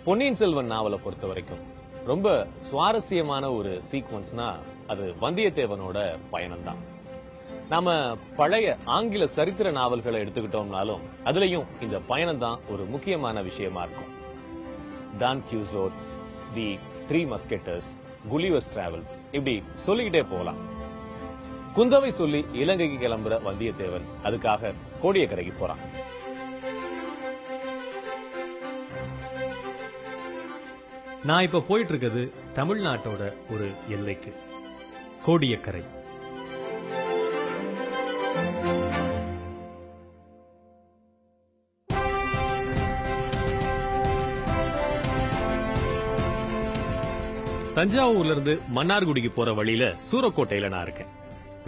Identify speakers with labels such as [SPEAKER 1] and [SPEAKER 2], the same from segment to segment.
[SPEAKER 1] பொன்னியின் செல்வன் நாவலை பொறுத்த வரைக்கும் ரொம்ப சுவாரஸ்யமான ஒரு சீக்வன்ஸ்னா அது வந்தியத்தேவனோட பயணம் தான். நாம பழைய ஆங்கில சரித்திர நாவல்களை எடுத்துக்கிட்டோம்னாலும் அதுலயும் இந்த பயணம் தான் ஒரு முக்கியமான விஷயமா இருக்கும். டான் கியூசோட், தி த்ரீ மஸ்கெட்டர்ஸ், குலிவர்ஸ் டிராவல்ஸ், இப்படி சொல்லிக்கிட்டே போகலாம். குந்தவை சொல்லி இலங்கைக்கு கிளம்புற வந்தியத்தேவன் அதுக்காக கோடியக்கரைக்கு போறான்.
[SPEAKER 2] நான் இப்ப போயிட்டு இருக்கிறது தமிழ்நாட்டோட ஒரு எல்லைக்கு, கோடியக்கரை. தஞ்சாவூர்ல இருந்து மன்னார்குடிக்கு போற வழியில சூரக்கோட்டையில நான் இருக்கேன்.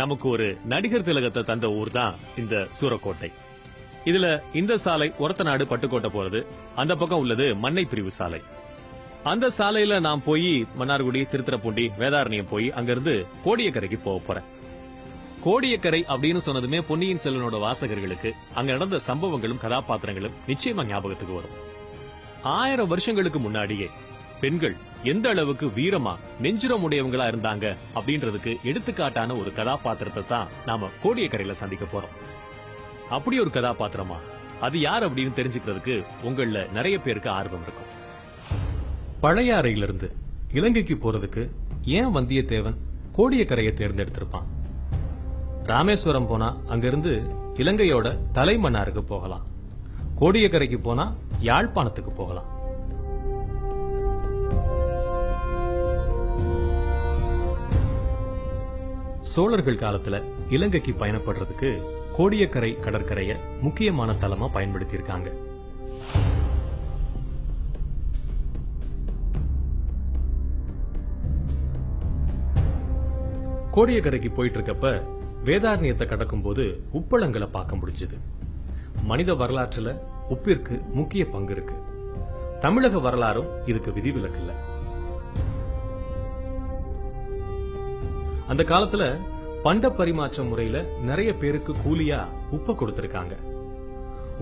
[SPEAKER 2] நமக்கு ஒரு நடிகர் திலகத்தை தந்த ஊர் தான் இந்த சூரக்கோட்டை. இதுல இந்த சாலை ஒரத்தநாடு பட்டுக்கோட்டை போறது, அந்த பக்கம் உள்ளது மண்ணை பிரிவு சாலை. அந்த சாலையில நான் போய் மன்னார்குடி, திருத்துறைப்பூண்டி, வேதாரண்யம் போய் அங்கிருந்து கோடியக்கரைக்கு போக போறேன். கோடியக்கரை அப்படின்னு சொன்னதுமே பொன்னியின் செல்வனோட வாசகர்களுக்கு அங்க நடந்த சம்பவங்களும் கதாபாத்திரங்களும் நிச்சயமா ஞாபகத்துக்கு வரும். 1000 வருஷங்களுக்கு முன்னாடியே பெண்கள் எந்த அளவுக்கு வீரமா நெஞ்சுரம் உடையவங்களா இருந்தாங்க அப்படின்றதுக்கு எடுத்துக்காட்டான ஒரு கதாபாத்திரத்தை தான் நாம கோடியக்கரையில சந்திக்க போறோம். அப்படி ஒரு கதாபாத்திரமா அது யார் அப்படின்னு தெரிஞ்சுக்கிறதுக்கு உங்கள நிறைய பேருக்கு ஆர்வம் இருக்கும். பழையாறையிலிருந்து இலங்கைக்கு போறதுக்கு ஏன் வந்தியத்தேவன் கோடியக்கரையை தேர்ந்தெடுத்திருப்பான்? ராமேஸ்வரம் போனா அங்கிருந்து இலங்கையோட தலைமன்னாருக்கு போகலாம். கோடியக்கரைக்கு போனா யாழ்ப்பாணத்துக்கு போகலாம். சோழர்கள் காலத்துல இலங்கைக்கு பயணப்படுறதுக்கு கோடியக்கரை கடற்கரையை முக்கியமான தளமா பயன்படுத்தி இருக்காங்க. கோடியக்கரைக்கு போயிட்டு இருக்கப்ப வேதாரண்யத்தை கடக்கும் போது உப்பளங்களை பார்க்க முடிஞ்சது. மனித வரலாற்றுல உப்பிற்கு முக்கிய பங்கு இருக்கு. தமிழக வரலாறும் இதுக்கு விதிவிலக்கு இல்ல. அந்த காலத்துல பண்ட பரிமாற்ற முறையில நிறைய பேருக்கு கூலியா உப்ப கொடுத்திருக்காங்க.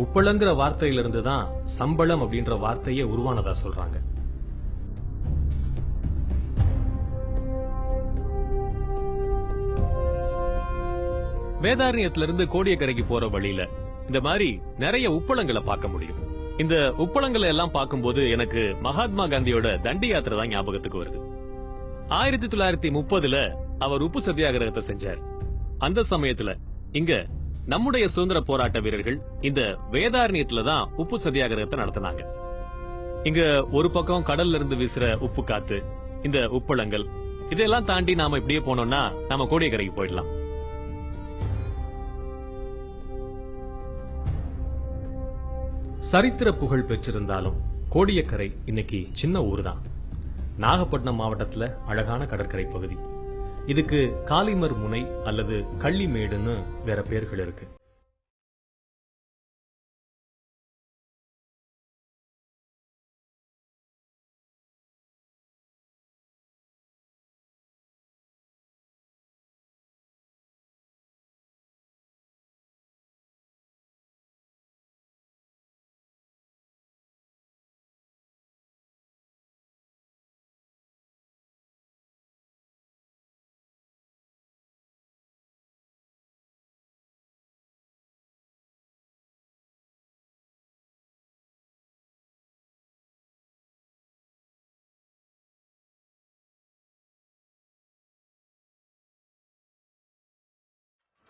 [SPEAKER 2] உப்பளங்கிற வார்த்தையிலிருந்து தான் சம்பளம் அப்படின்ற வார்த்தையே உருவானதா சொல்றாங்க. வேதாரண்யத்திலிருந்து கோடியக்கரைக்கு போற வழியில இந்த மாதிரி நிறைய உப்பளங்களை பார்க்க முடியும். இந்த உப்பளங்களை எல்லாம் பார்க்கும்போது எனக்கு மகாத்மா காந்தியோட தண்டி யாத்திரை தான் ஞாபகத்துக்கு வருது. 1930ல அவர் உப்பு சத்தியாகிரகத்தை செஞ்சார். அந்த சமயத்துல இங்க நம்முடைய சுதந்திர போராட்ட வீரர்கள் இந்த வேதாரண்யத்துல தான் உப்பு சத்தியாகிரகத்தை நடத்தினாங்க. இங்க ஒரு பக்கம் கடல்ல இருந்து வீசுற உப்பு காத்து, இந்த உப்பளங்கள், இதெல்லாம் தாண்டி நாம இப்படியே போனோம்னா நாம கோடியக்கரைக்கு போயிடலாம். சரித்திர புகழ் பெற்றிருந்தாலும் கோடியக்கரை இன்னைக்கு சின்ன ஊர் தான். நாகப்பட்டினம் மாவட்டத்துல அழகான கடற்கரை பகுதி. இதுக்கு காலிமர் முனை அல்லது கள்ளிமேடுன்னு வேற பேர்கள் இருக்கு.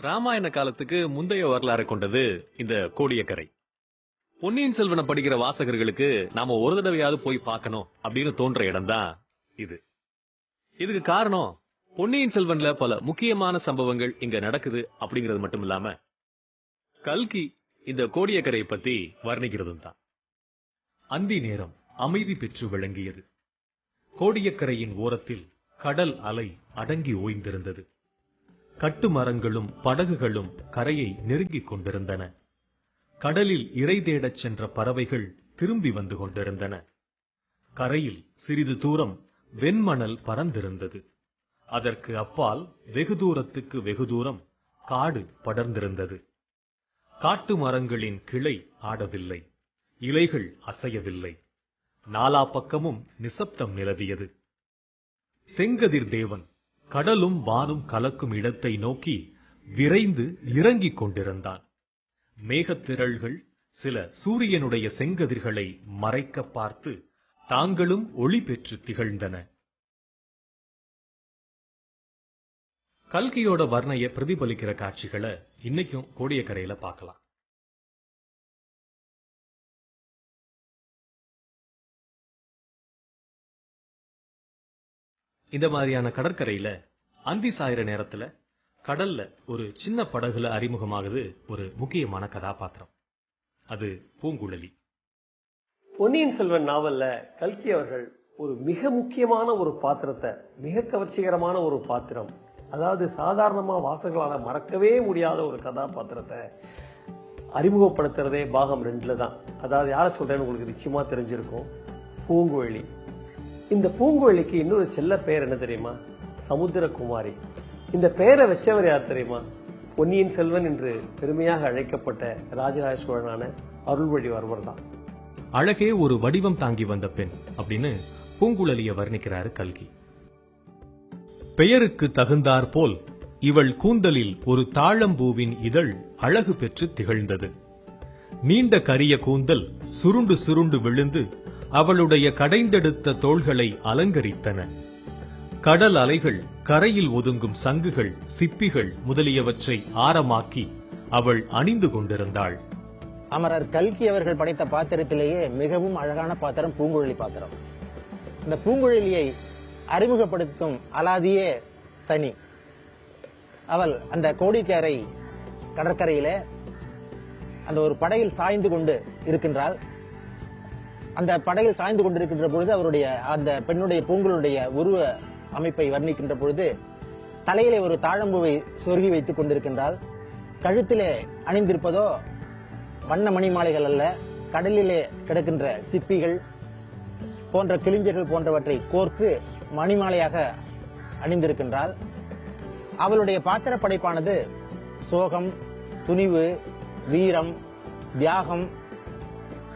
[SPEAKER 2] ராமாயண காலத்துக்கு முந்தைய வரலாறு கொண்டது இந்த கோடியக்கரை. பொன்னியின் செல்வனை படிக்கிற வாசகர்களுக்கு நாம ஒரு தடவையாவது போய் பார்க்கணும் அப்படின்னு தோன்ற இடம் தான் இது. இதுக்கு காரணம் பொன்னியின் செல்வன்ல பல முக்கியமான சம்பவங்கள் இங்க நடக்குது அப்படிங்கிறது மட்டும் இல்லாம கல்கி இந்த கோடியக்கரை பத்தி வர்ணிக்கிறதும் தான். அந்தி நேரம் அமைதி பெற்று விளங்கியது. கோடியக்கரையின் ஓரத்தில் கடல் அலை அடங்கி ஓய்ந்திருந்தது. கட்டுமரங்களும் படகுகளும் கரையை நெருங்கிக் கொண்டிருந்தன. கடலில் இரை தேடச் சென்ற பறவைகள் திரும்பி வந்து கொண்டிருந்தன. கரையில் சிறிது தூரம் வெண்மணல் பறந்திருந்தது. அதற்கு அப்பால் வெகு தூரத்துக்கு வெகு தூரம் காடு படர்ந்திருந்தது. காட்டு மரங்களின் கிளை ஆடவில்லை, இலைகள் அசையவில்லை. நாலா பக்கமும் நிசப்தம் நிலவியது. செங்கதிர் தேவன் கடலும் வானும் கலக்கும் இடத்தை நோக்கி விரைந்து இறங்கிக் கொண்டிருந்தான். மேகத்திரள்கள் சில சூரியனுடைய செங்கதிர்களை மறைக்க பார்த்து தாங்களும் ஒளி பெற்று திகழ்ந்தன. கல்கியோட வர்ணைய பிரதிபலிக்கிற காட்சிகளை இன்னைக்கும் கோடியக்கரையில பார்க்கலாம். இந்த மாதிரியான கடற்கரையில அந்தி சாயிற நேரத்துல கடல்ல ஒரு சின்ன படகுல அறிமுகமாகுது ஒரு முக்கியமான கதாபாத்திரம். அது பூங்குழலி.
[SPEAKER 3] பொன்னியின் செல்வன் நாவல்ல கல்கி அவர்கள் ஒரு மிக முக்கியமான ஒரு பாத்திரத்தை, மிக கவர்ச்சிகரமான ஒரு பாத்திரம், அதாவது சாதாரணமா வாசகர்களால மறக்கவே முடியாத ஒரு கதாபாத்திரத்தை அறிமுகப்படுத்துறதே பாகம் 2ல தான். அதாவது யார சொல்றேன்னு உங்களுக்கு நிச்சயமா தெரிஞ்சிருக்கும், பூங்குழலி. இந்த பூங்குழலிக்கு இன்னொரு செல்ல பெயர் என்ன தெரியுமா? சமுத்திரகுமாரி. இந்த பெயரை வச்சவர் யார் தெரியுமா? பொன்னியின் செல்வன் என்று பெருமையாக அழைக்கப்பட்ட ராஜராஜ சோழனான அருள்மொழிவர்மர் தான்.
[SPEAKER 2] அழகே ஒரு வடிவம் தாங்கி வந்த பெண் அப்படின்னு பூங்குழலிய வர்ணிக்கிறாரு கல்கி. பெயருக்கு தகுந்தாற் போல் இவள் கூந்தலில் ஒரு தாழம்பூவின் இதழ் அழகு பெற்று திகழ்ந்தது. நீண்ட கரிய கூந்தல் சுருண்டு சுருண்டு விழுந்து அவளுடைய கடைந்தெடுத்த தோள்களை அலங்கரித்தன. கடல் அலைகள் கரையில் ஒதுங்கும் சங்குகள், சிப்பிகள் முதலியவற்றை ஆரமாக்கி அவள் அணிந்து கொண்டிருந்தாள்.
[SPEAKER 4] அமரர் கல்கி அவர்கள் படைத்த பாத்திரத்திலேயே மிகவும் அழகான பாத்திரம் பூங்குழலி பாத்திரம். இந்த பூங்குழலியை அறிமுகப்படுத்தும் அலாதியே தனி. அவள் அந்த கோடிக்கரை கடற்கரையில அந்த ஒரு படகில் சாய்ந்து கொண்டு இருக்கின்றாள். அந்த படகில் சாய்ந்து கொண்டிருக்கின்ற பொழுது அவருடைய அந்த பெண்ணுடைய பூங்குழலியுடைய உருவ அமைப்பை வர்ணிக்கின்ற பொழுது தலையிலே ஒரு தாழம்பூவை சொருகி வைத்துக் கொண்டிருக்கின்றாள். கழுத்திலே அணிந்திருப்பதோ வண்ண மணிமாலைகள் அல்ல, கடலிலே கிடக்கின்ற சிப்பிகள் போன்ற கிளிஞ்சர்கள் போன்றவற்றை கோர்த்து மணிமாலையாக அணிந்திருக்கின்றாள். அவளுடைய பாத்திர படைப்பானது சோகம், துணிவு, வீரம், தியாகம்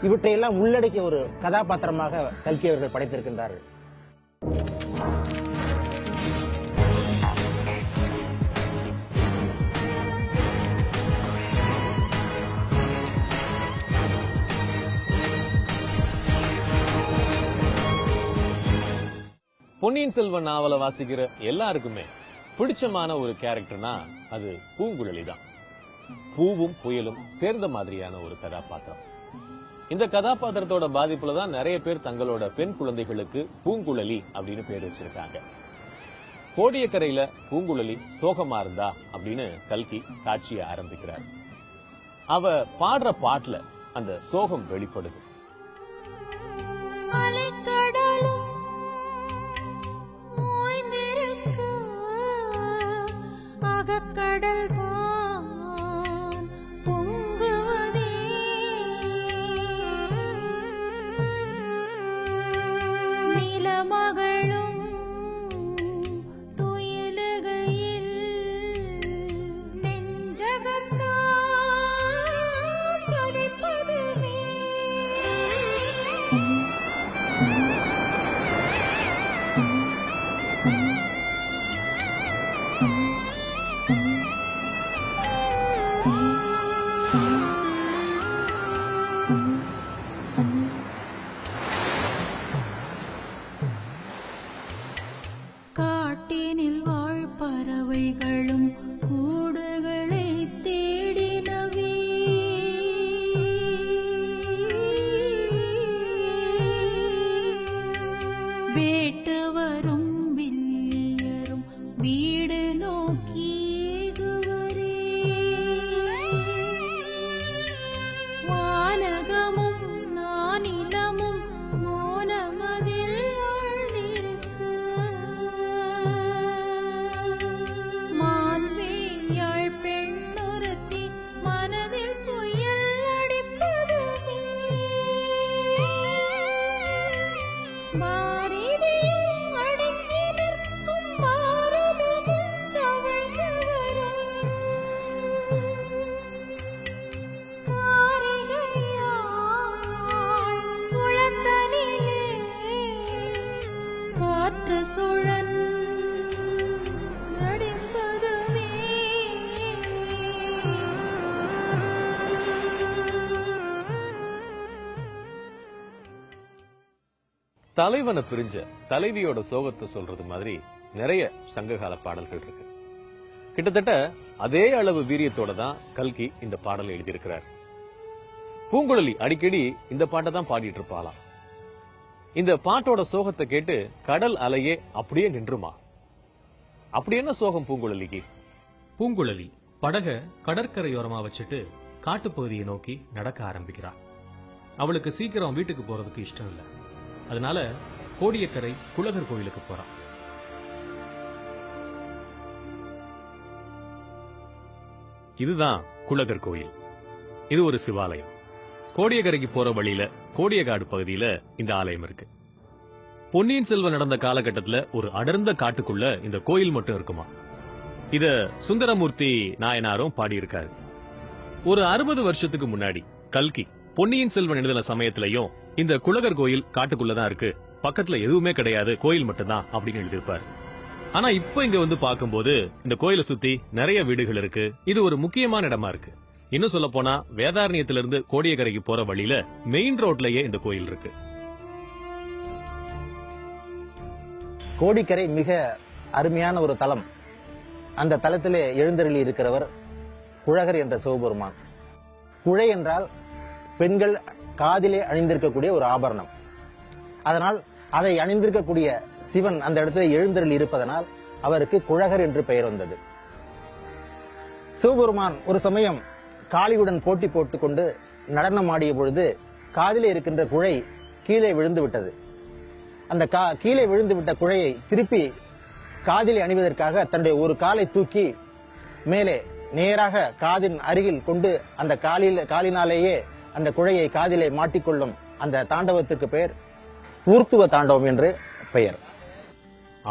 [SPEAKER 4] இவற்றையெல்லாம் உள்ளடக்கிய ஒரு கதாபாத்திரமாக கல்கி அவர்கள் படைத்திருக்கின்றார்கள்.
[SPEAKER 1] பொன்னியின் செல்வன் நாவலை வாசிக்கிற எல்லாருக்குமே பிடிச்சமான ஒரு கேரக்டர்னா அது பூங்குழலி தான். பூவும் புயலும் சேர்ந்த மாதிரியான ஒரு கதாபாத்திரம். இந்த கதாபாத்திரத்தோட பாதிப்புல தான் நிறைய பேர் தங்களோட பெண் குழந்தைகளுக்கு பூங்குழலி அப்படின்னு பேர் வச்சிருக்காங்க. கோடியக்கரையில பூங்குழலி சோகமா இருந்தா அப்படின்னு கல்கி காட்சியை ஆரம்பிக்கிறார். அவ பாடுற பாட்டுல அந்த சோகம் வெளிப்படுது.
[SPEAKER 5] கடல் பொங்குவதே நிலமகளும் துயிலுகையில் நெஞ்சகத்தான் துடிப்பதுவே. காட்டினில் வாழ் பறவைகளும் கூடுகளை தேடினவே. வேட்டு வரும் வில்லியரும் வீடு நோக்கி ஏகுவரே. வானகமும் நானிலமும் மோனமதில் ஆழ்ந்திருக்க. மான்விழியாள் பெண்ணொருத்தி மனதில் புயல் அடிப்பதுமே. மாரிடையில் அடங்கி நிற்கும் பாரதமும் தவழ்ந்து வரும். காரிகையாள் குளத்தனிலே
[SPEAKER 1] தலைவனை பிரிஞ்ச தலைவியோட சோகத்தை சொல்றது மாதிரி நிறைய சங்ககால பாடல்கள் இருக்கு. கிட்டத்தட்ட அதே அளவு வீரியத்தோட தான் கல்கி இந்த பாடலை எழுதியிருக்கிறார். பூங்குழலி அடிக்கடி இந்த பாட்டை தான் பாடிட்டு இருப்பாளாம். இந்த பாட்டோட சோகத்தை கேட்டு கடல் அலையே அப்படியே நின்றுமா? அப்படி என்ன சோகம் பூங்குழலிக்கு?
[SPEAKER 2] பூங்குழலி படக கடற்கரையோரமா வச்சுட்டு காட்டுப்பகுதியை நோக்கி நடக்க ஆரம்பிக்கிறார். அவளுக்கு சீக்கிரம் வீட்டுக்கு போறதுக்கு இஷ்டம் இல்லை. அதனால கோடியக்கரை குலகர் கோயிலுக்கு போறான். இதுதான் குலகர் கோயில். இது ஒரு சிவாலயம். கோடியக்கரைக்கு போற வழியில கோடியக்காடு பகுதியில இந்த ஆலயம் இருக்கு. பொன்னியின் செல்வன் நடந்த காலகட்டத்துல ஒரு அடர்ந்த காட்டுக்குள்ள இந்த கோயில் மட்டும் இருக்குமா. இத சுந்தரமூர்த்தி நாயனாரும் பாடியிருக்காரு. ஒரு 60 வருஷத்துக்கு முன்னாடி கல்கி பொன்னியின் செல்வன் எழுதின சமயத்திலையும் இந்த குலகர் கோயில் காட்டுக்குள்ளதான் இருக்கு, பக்கத்துல எதுவுமே கிடையாது, கோயில் மட்டும்தான் அப்படின்னு எழுதியிருப்பாரு. ஆனா இப்ப இங்க வந்து பார்க்கும்போது இந்த கோயிலை சுத்தி நிறைய வீடுகள் இருக்கு. இது ஒரு முக்கியமான இடமா இருக்கு. இன்னும் சொல்ல போனா வேதாரண்யத்திலிருந்து கோடியக்கரைக்கு போற வழியில மெயின் ரோட்லயே இந்த கோயில் இருக்கு.
[SPEAKER 4] கோடிக்கரை மிக அருமையான ஒரு தலம். அந்த தலத்திலே எழுந்தருளி இருக்கிறவர் குழகர் என்ற சிவபெருமான். குழை என்றால் பெண்கள் காதிலே அணிந்திருக்கக்கூடிய ஒரு ஆபரணம். அதனால் அதை அணிந்திருக்கக்கூடிய சிவன் அந்த இடத்துல எழுந்தருளி இருப்பதனால் அவருக்கு குழகர் என்று பெயர் வந்தது. சிவபெருமான் ஒரு சமயம் காளியுடன் போட்டி போட்டுக்கொண்டு நடனம் ஆடிய பொழுது காதிலே இருக்கின்ற குழை கீழே விழுந்து விட்டது. அந்த கீழே விழுந்து விட்ட குழையை திருப்பி காதிலே அணிவதற்காக தன்னுடைய ஒரு காலை தூக்கி மேலே நேராக காதின் அருகில் கொண்டு அந்த காலினாலேயே அந்த குழையை காதிலே மாட்டிக்கொள்ளும் அந்த தாண்டவத்திற்கு பெயர் ஊர்த்துவ தாண்டவம் என்று பெயர்.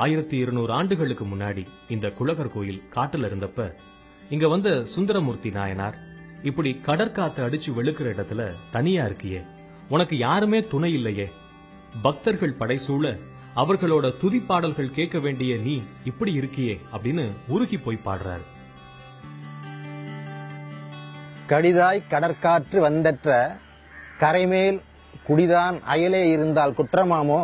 [SPEAKER 2] 1200 ஆண்டுகளுக்கு முன்னாடி இந்த குலகர் கோயில் காட்டுல இருந்தப்ப இங்க வந்த சுந்தரமூர்த்தி நாயனார், இப்படி கடற்காத்து அடிச்சு வெளுக்கிற இடத்துல தனியா இருக்கியே, உனக்கு யாருமே துணை இல்லையே, பக்தர்கள் படைசூழ அவர்களோட துதி பாடல்கள் கேட்க வேண்டிய நீ இப்படி இருக்கியே அப்படின்னு உருகி போய் பாடுறாரு.
[SPEAKER 4] கடிதாய் கடற்காற்று வந்தற்ற கரைமேல் குடிதான் அயலே இருந்தால் குற்றமாமோ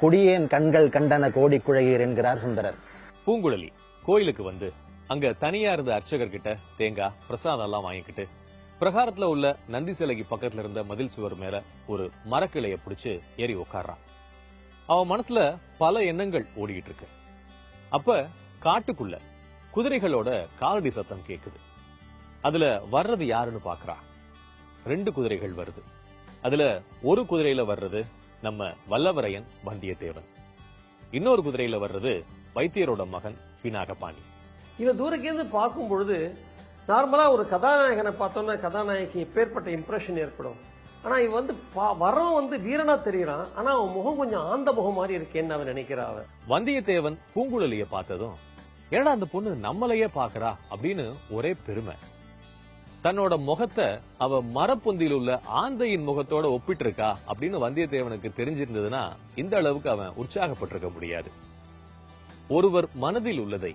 [SPEAKER 4] குடியேன் கண்கள் கண்டன கோடி குழையீர் என்கிறார் சுந்தரர்.
[SPEAKER 1] பூங்குழலி கோயிலுக்கு வந்து அங்க தனியா இருந்த அர்ச்சகர் கிட்ட தேங்காய் பிரசாதம் எல்லாம் வாங்கிக்கிட்டு பிரகாரத்துல உள்ள நந்தி சிலைக்கு பக்கத்துல இருந்த மதில் சுவர் மேல ஒரு மரக்கிளைய பிடிச்சு ஏறி உட்கார்றான். அவன் மனசுல பல எண்ணங்கள் ஓடிக்கிட்டு இருக்கு. அப்ப காட்டுக்குள்ள குதிரைகளோட காலடி சத்தம் கேக்குது. அதுல வர்றது யாருன்னு பாக்குறா. 2 குதிரைகள் வருது. அதுல ஒரு குதிரையில வர்றது நம்ம வல்லவரையன் வந்தியத்தேவன், இன்னொரு குதிரையில வர்றது வைத்தியரோட மகன் பினாகபாணி.
[SPEAKER 3] இவ தூரக்கிருந்து பார்க்கும் பொழுது நார்மலா ஒரு கதாநாயகனை பார்த்தோம்னா கதாநாயகி எப்பேற்பட்ட இம்ப்ரெஷன் ஏற்படும். ஆனா இவன் வந்து வரம் வந்து வீரனா தெரியறான். ஆனா அவன் முகம் கொஞ்சம் ஆந்த முகம் மாதிரி இருக்கேன்னு அவன் நினைக்கிறா. அவன்
[SPEAKER 1] வந்தியத்தேவன் பூங்குழலிய பார்த்ததும் ஏன்னா அந்த பொண்ணு நம்மளையே பாக்குறா அப்படின்னு ஒரே பெருமை. தன்னோட முகத்தை அவ மரப்பொந்தியில் உள்ள ஆந்தையின் முகத்தோட ஒப்பிட்டு இருக்கா அப்படின்னு வந்தியத்தேவனுக்கு தெரிஞ்சிருந்ததுன்னா இந்த அளவுக்கு அவன் உற்சாகப்பட்டிருக்க முடியாது. ஒருவர் மனதில் உள்ளதை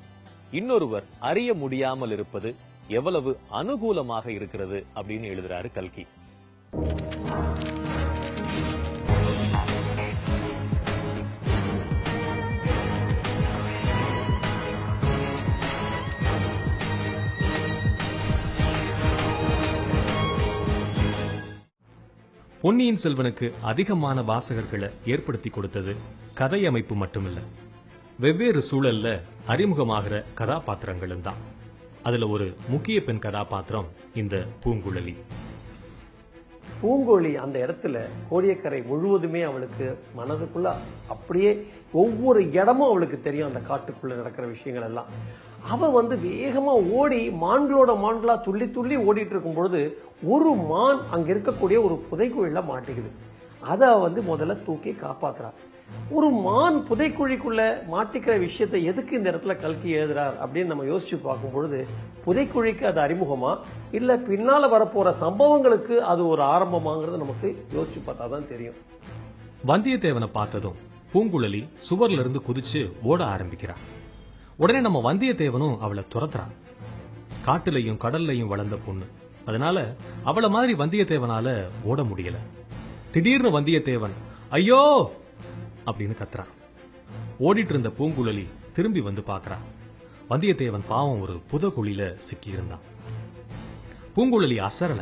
[SPEAKER 1] இன்னொருவர் அறிய முடியாமல் இருப்பது எவ்வளவு அனுகூலமாக இருக்கிறது அப்படின்னு எழுதுறாரு கல்கி.
[SPEAKER 2] பொன்னியின் செல்வனுக்கு அதிகமான வாசகர்களை ஏற்படுத்தி கொடுத்தது கதை அமைப்பு மட்டுமில்ல, வெவ்வேறு சூழல்ல அறிமுகமாகிற கதாபாத்திரங்களும் தான். அதுல ஒரு முக்கிய பெண் கதாபாத்திரம் இந்த பூங்குழலி.
[SPEAKER 3] பூங்குழலி அந்த இடத்துல கோடியக்கரை முழுவதுமே அவளுக்கு மனதுக்குள்ள அப்படியே ஒவ்வொரு இடமும் அவளுக்கு தெரியும். அந்த காட்டுக்குள்ள நடக்கிற விஷயங்கள் எல்லாம் அவ வந்து வேகமா ஓடி மான்களோட மான்களா துள்ளி துள்ளி ஓடிட்டு இருக்கும் பொழுது ஒரு மான் அங்க இருக்கக்கூடிய ஒரு புதைக்குழில மாட்டிக்குது. அத வந்து முதல்ல தூக்கி காப்பாத்துறா. ஒரு மான் புதைக்குழிக்குள்ள மாட்டிக்கிற விஷயத்தை எதுக்கு இந்த இடத்துல கல்கி எழுதுறார் அப்படின்னு நம்ம யோசிச்சு பார்க்கும் பொழுது புதைக்குழிக்கு அது அறிமுகமா இல்ல பின்னால வரப்போற சம்பவங்களுக்கு அது ஒரு ஆரம்பமாங்கிறது நமக்கு யோசிச்சு பார்த்தா தான் தெரியும்.
[SPEAKER 2] வந்தியத்தேவனை பார்த்ததும் பூங்குழலி சுவர்ல இருந்து குதிச்சு ஓட ஆரம்பிக்கிறா. உடனே நம்ம வந்தியத்தேவனும் அவளை துரத்துறான். காட்டுலையும் கடல்லையும் வளர்ந்த பொண்ணு, அதனால அவளை மாதிரி வந்தியத்தேவனால ஓட முடியல. திடீர்னு வந்தியத்தேவன் ஐயோ அப்படின்னு கத்துறான். ஓடிட்டு இருந்த பூங்குழலி திரும்பி வந்து பாக்குறான். வந்தியத்தேவன் பாவம் ஒரு புதகுழியில சிக்கி இருந்தான். பூங்குழலி அசரல.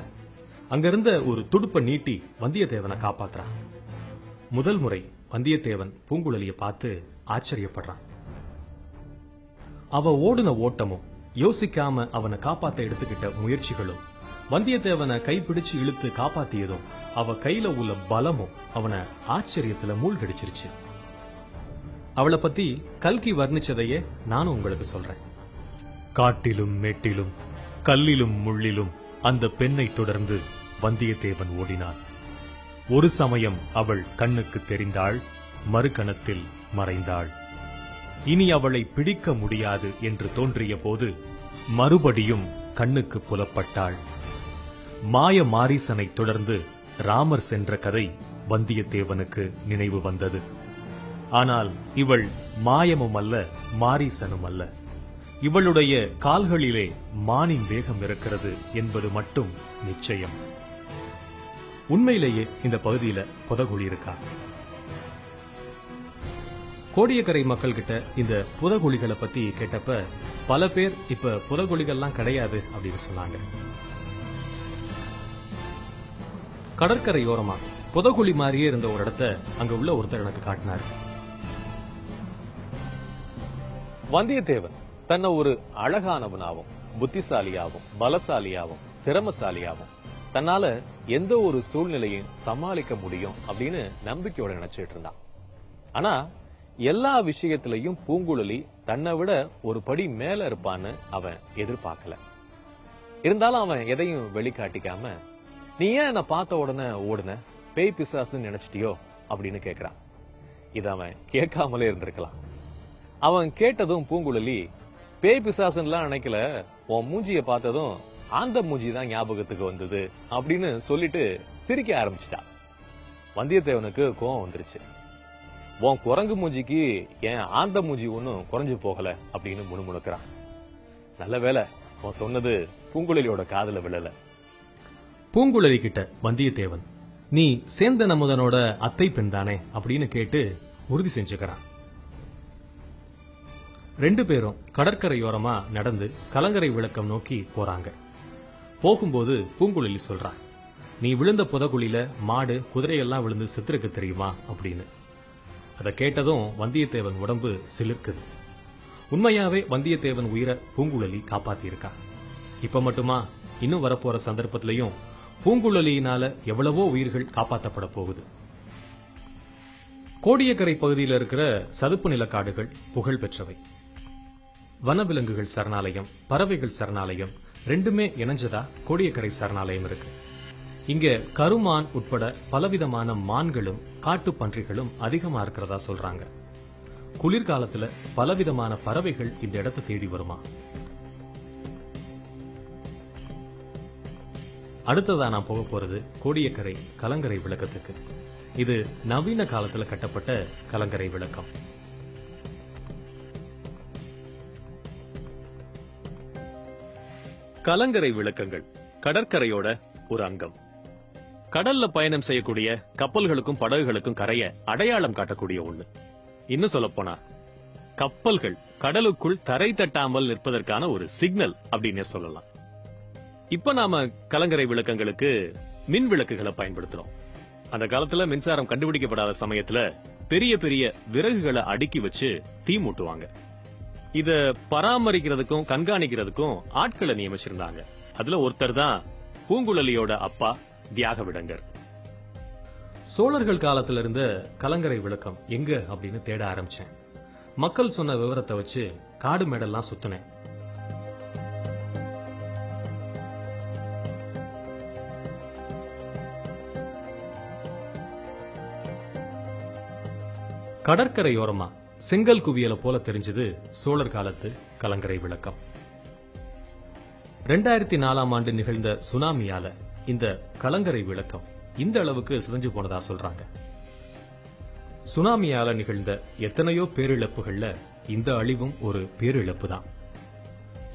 [SPEAKER 2] அங்கிருந்த ஒரு துடுப்ப நீட்டி வந்தியத்தேவனை காப்பாத்துறான். முதல் முறை வந்தியத்தேவன் பூங்குழலியை பார்த்து ஆச்சரியப்படுறான். அவ ஓடுன ஓட்டமும் யோசிக்காம அவனை காப்பாத்த எடுத்துக்கிட்ட முயற்சிகளும் வந்தியத்தேவனை கைப்பிடிச்சு இழுத்து காப்பாத்தியதும் அவ கையில உள்ள பலமும் அவனை ஆச்சரியத்துல மூழ்கடிச்சிருச்சு. அவளை பத்தி கல்கி வர்ணிச்சதையே நானும் உங்களுக்கு சொல்றேன். காட்டிலும் மேட்டிலும் கல்லிலும் முள்ளிலும் அந்த பெண்ணை தொடர்ந்து வந்தியத்தேவன் ஓடினான். ஒரு சமயம் அவள் கண்ணுக்கு தெரிந்தாள், மறுகணத்தில் மறைந்தாள். இனி அவளை பிடிக்க முடியாது என்று தோன்றிய போது மறுபடியும் கண்ணுக்கு புலப்பட்டாள். மாய மாரீசனை தொடர்ந்து ராமர் சென்ற கதை வந்தியத்தேவனுக்கு நினைவு வந்தது. ஆனால் இவள் மாயமும் அல்ல, மாரீசனும் அல்ல. இவளுடைய கால்களிலே மானின் வேகம் இருக்கிறது என்பது மட்டும் நிச்சயம். உண்மையிலேயே இந்த பகுதியில புதகுழி இருக்கா? கோடியக்கரை மக்கள் கிட்ட இந்த புதகுழிகளை பத்தி கேட்டப்ப பல பேர் இப்ப புதகுழிகள்லாம் கிடையாது அப்படின்னு சொன்னாங்க. கடற்கரையோரமா புதகுழி மாதிரியே இருந்த ஒரு இடத்தை அங்க உள்ள ஒருத்தர் எனக்கு காட்டினார்.
[SPEAKER 1] வந்தியத்தேவன் தன்னை ஒரு அழகானவனாவும் புத்திசாலியாவும் பலசாலியாவும் திறமசாலியாவும் தன்னால எந்த ஒரு சூழ்நிலையும் சமாளிக்க முடியும் அப்படின்னு நம்பிக்கையோட நினைச்சிட்டு இருந்தான். ஆனா எல்லா விஷயத்திலையும் பூங்குழலி தன்னை விட ஒரு படி மேல இருப்பான்னு அவன் எதிர்பார்க்கல. இருந்தாலும் அவன் எதையும் வெளிக்காட்டிக்காம, நீ ஏன் என்ன பார்த்த உடனே ஓடுன, பேய் பிசாசுன்னு நினைச்சிட்டியோ அப்படின்னு கேக்குறான். இத அவன் கேட்காமலே இருந்திருக்கலாம். அவன் கேட்டதும் பூங்குழலி, பேய் பிசாசுன்னுலாம் நினைக்கல, உன் மூஞ்சிய பார்த்ததும் ஆந்த மூஞ்சி தான் ஞாபகத்துக்கு வந்தது அப்படின்னு சொல்லிட்டு சிரிக்க ஆரம்பிச்சிட்டா. வந்தியத்தேவனுக்கு கோவம் வந்துருச்சு. உன் குரங்கு மூஞ்சிக்கு என் ஆந்த மூஞ்சி ஒன்னும் குறைஞ்சு போகல அப்படின்னு முணுமுணுக்கிறான். நல்ல வேளை உன் சொன்னது பூங்குழலியோட காதுல விழல.
[SPEAKER 2] பூங்குழலி கிட்ட வந்தியத்தேவன், நீ சேந்தன் அமுதனோட அத்தை பெண் தானே அப்படின்னு கேட்டு உறுதி செஞ்சுக்கிறான். ரெண்டு பேரும் கடற்கரையோரமா நடந்து கலங்கரை விளக்கம் நோக்கி போறாங்க. போகும்போது பூங்குழலி சொல்றான், நீ விழுந்த புதகுழியில மாடு குதிரையெல்லாம் விழுந்து செத்துருக்கு தெரியுமா அப்படின்னு. அதை கேட்டதும் வந்தியத்தேவன் உடம்பு சிலிர்க்குது. உண்மையாவே வந்தியத்தேவன் உயிரை பூங்குழலி காப்பாத்தி இருக்கா. இப்ப மட்டுமா, இன்னும் வரப்போற சந்தர்ப்பத்திலையும் பூங்குழலியினால எவ்வளவோ உயிர்கள் காப்பாற்றப்பட போகுது. கோடியக்கரை பகுதியில் இருக்கிற சதுப்பு நிலக்காடுகள் புகழ் பெற்றவை. வனவிலங்குகள் சரணாலயம், பறவைகள் சரணாலயம் ரெண்டுமே இணைஞ்சதா கோடியக்கரை சரணாலயம் இருக்கு. இங்க கருமான் உட்பட பலவிதமான மான்களும் காட்டு பன்றிகளும் அதிகமா இருக்கிறதா சொல்றாங்க. குளிர்காலத்துல பலவிதமான பறவைகள் இந்த இடத்தை தேடி வருமா. அடுத்ததா நான் போக போறது கோடியக்கரை கலங்கரை விளக்கத்துக்கு. இது நவீன காலத்துல கட்டப்பட்ட கலங்கரை விளக்கம்.
[SPEAKER 1] கலங்கரை விளக்கங்கள் கடற்கரையோட ஒரு அங்கம். கடல்ல பயணம் செய்யக்கூடிய கப்பல்களுக்கும் படகுகளுக்கும் கரைய அடையாளம் காட்டக்கூடிய ஒண்ணு. இன்னும் சொல்ல போனா கப்பல்கள் கடலுக்குள் தரை தட்டாமல் நிற்பதற்கான ஒரு சிக்னல் அப்படின்னு சொல்லலாம். இப்ப நாம கலங்கரை விளக்கங்களுக்கு மின் விளக்குகளை பயன்படுத்துறோம். அந்த காலத்துல மின்சாரம் கண்டுபிடிக்கப்படாத சமயத்துல பெரிய பெரிய விறகுகளை அடுக்கி வச்சு தீ மூட்டுவாங்க. இத பராமரிக்கிறதுக்கும் கண்காணிக்கிறதுக்கும் ஆட்களை நியமிச்சிருந்தாங்க. அதுல ஒருத்தர் தான் பூங்குழலியோட அப்பா தியாகவிடங்கர்.
[SPEAKER 2] சோழர்கள் காலத்துல இருந்த கலங்கரை விளக்கம் எங்க அப்படின்னு தேட ஆரம்பிச்சேன். மக்கள் சொன்ன விவரத்தை வச்சு காடு மேடெல்லாம் சுத்தினேன். கடற்கரையோரமா செங்கல் குவியலை போல தெரிஞ்சது சோழர் காலத்து கலங்கரை விளக்கம். 2004ஆம் ஆண்டு நிகழ்ந்த சுனாமியால இந்த கலங்கரை விளக்கம் இந்த அளவுக்கு சிதைஞ்சு போனதா சொல்றாங்க. சுனாமியால நிகழ்ந்த எத்தனையோ பேரிழப்புகள்ல இந்த அழிவும் ஒரு பேரிழப்பு தான்.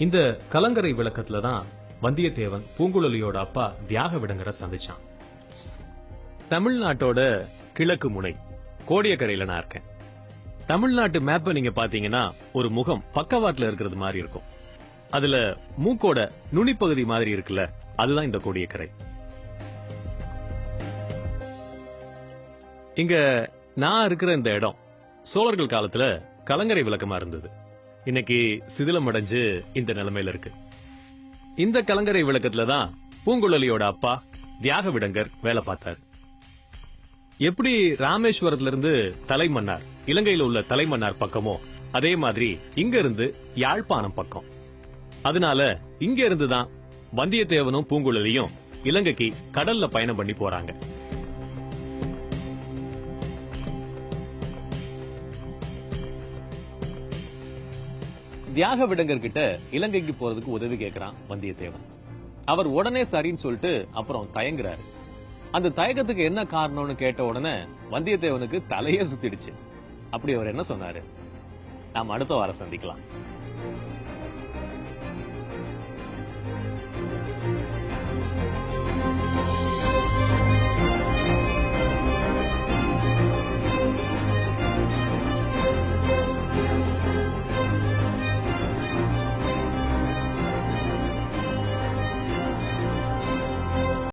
[SPEAKER 2] இந்த கலங்கரை விளக்கத்துல தான் வந்தியத்தேவன் பூங்குழலியோட அப்பா தியாகவிடங்கரை சந்திச்சான்.
[SPEAKER 1] தமிழ்நாட்டோட கிழக்கு முனை
[SPEAKER 2] கோடியக்கரையில நான் இருக்கேன். தமிழ்நாட்டு மேப்பை நீங்க பாத்தீங்கன்னா ஒரு முகம் பக்கவாட்டுல இருக்கிறது மாதிரி இருக்கும். அதுல மூக்கோட நுனிப்பகுதி மாதிரி இருக்குல்ல, அதுதான் இந்த கோடியக்கரை. இங்க நான் இருக்கிற இந்த இடம் சோழர்கள் காலத்துல கலங்கரை விளக்கமா இருந்தது. இன்னைக்கு சிதிலம் அடைஞ்சு இந்த நிலைமையில இருக்கு. இந்த கலங்கரை விளக்கத்துல தான் பூங்குழலியோட அப்பா தியாகவிடங்கர் வேலை பார்த்தாரு. எப்படி ராமேஸ்வரத்துல இருந்து தலைமன்னார், இலங்கையில உள்ள தலைமன்னார் பக்கமோ, அதே மாதிரி இங்க இருந்து யாழ்ப்பாணம் பக்கம். அதனால இங்க இருந்துதான் வந்தியத்தேவனும் பூங்குழலியும் இலங்கைக்கு கடல்ல பயணம் பண்ணி போறாங்க.
[SPEAKER 1] தியாகவிடங்கர் கிட்ட இலங்கைக்கு போறதுக்கு உதவி கேட்கிறான் வந்தியத்தேவன். அவர் உடனே சரின்னு சொல்லிட்டு அப்புறம் தயங்குறாரு. அந்த தயக்கத்துக்கு என்ன காரணம்னு கேட்ட உடனே வந்தியத்தேவனுக்கு தலையே சுத்திடுச்சு. அப்படி அவர் என்ன சொன்னாரு? நாம் அடுத்த வாரம் சந்திக்கலாம்.